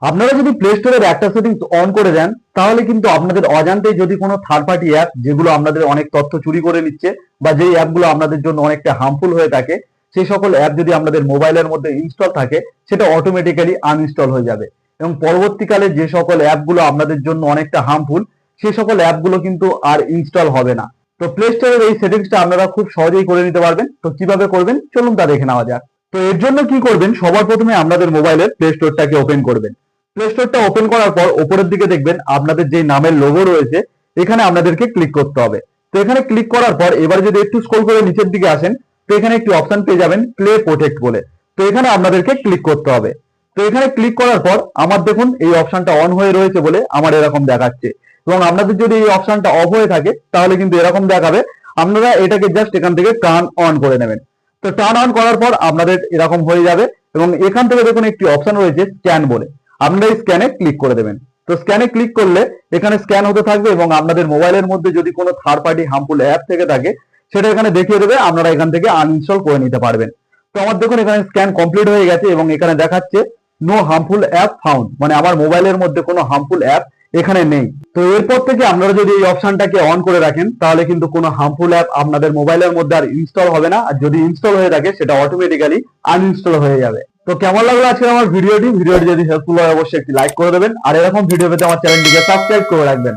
আপনারা যদি প্লে স্টোরের একটা সেটিংস অন করে দেন তাহলে কিন্তু আপনাদের অজান্তেই যদি কোনো থার্ড পার্টি অ্যাপ যেগুলো আপনাদের অনেক তথ্য চুরি করে নিচ্ছে বা যেই অ্যাপগুলো আপনাদের জন্য অনেকটা হার্মফুল হয়ে থাকে সেই সকল অ্যাপ যদি আপনাদের মোবাইলের মধ্যে ইনস্টল থাকে সেটা অটোমেটিক্যালি আনইনস্টল হয়ে যাবে এবং পরবর্তীকালে যে সকল অ্যাপগুলো আপনাদের জন্য অনেকটা হার্মফুল সেই সকল অ্যাপগুলো কিন্তু আর ইনস্টল হবে না। তো প্লে স্টোরের এই সেটিংসটা আপনারা খুব সহজেই করে নিতে পারবেন। তো কিভাবে করবেন চলুন তা দেখে নেওয়া যাক। তো এর জন্য কি করবেন, সবার প্রথমে আপনাদের মোবাইলের প্লে স্টোরটাকে ওপেন করবেন। প্লে স্টোরটা ওপেন করার পর উপরের দিকে দেখবেন আপনাদের যে নামের লোগো রয়েছে এখানে আপনাদেরকে ক্লিক করতে হবে। তো এখানে ক্লিক করার পর এবার যদি একটু স্ক্রল করে নিচের দিকে আসেন তো এখানে একটি অপশন পেয়ে যাবেন প্লে প্রোটেক্ট বলে। তো এখানে আপনাদেরকে ক্লিক করতে হবে। তো এখানে ক্লিক করার পর আমার দেখুন এই অপশনটা অন হয়ে রয়েছে বলে আমার এরকম দেখাচ্ছে, এবং আপনাদের যদি এই অপশনটা অফ হয়ে থাকে তাহলে কিন্তু এরকম দেখাবে। আপনারা এটাকে জাস্ট এখান থেকে টার্ন অন করে নেবেন। তো টার্ন অন করার পর আপনাদের এরকম হয়ে যাবে এবং এখান থেকে দেখুন একটি অপশন রয়েছে স্ক্যান বলে, আপনারা এই স্ক্যানে ক্লিক করে দেবেন। তো স্ক্যানে ক্লিক করলে এখানে স্ক্যান হতে থাকবে এবং আপনাদের মোবাইলের মধ্যে যদি কোনো থার্ড পার্টি হার্মফুল অ্যাপ থেকে থাকে সেটা এখানে দেখিয়ে দেবে, আপনারা এখান থেকে আনইনস্টল করে নিতে পারবেন। তো আমার দেখুন এখানে স্ক্যান কমপ্লিট হয়ে গেছে এবং এখানে দেখাচ্ছে নো হার্মফুল অ্যাপ ফাউন্ড, মানে আমার মোবাইলের মধ্যে কোনো হার্মফুল অ্যাপ এখানে নেই। তো এরপর থেকে আপনারা যদি এই অপশনটাকে অন করে রাখেন তাহলে কিন্তু কোনো হার্মফুল অ্যাপ আপনাদের মোবাইলের মধ্যে আর ইনস্টল হবে না, আর যদি ইনস্টল হয়ে থাকে সেটা অটোমেটিক্যালি আনইনস্টল হয়ে যাবে। তো কেমন লাগলো আজকে আমার ভিডিওটি যদি হেল্পফুল হয় অবশ্যই একটি লাইক করে দেবেন, আর এরকম ভিডিও পেতে আমার চ্যানেলটিকে সাবস্ক্রাইব করে রাখবেন।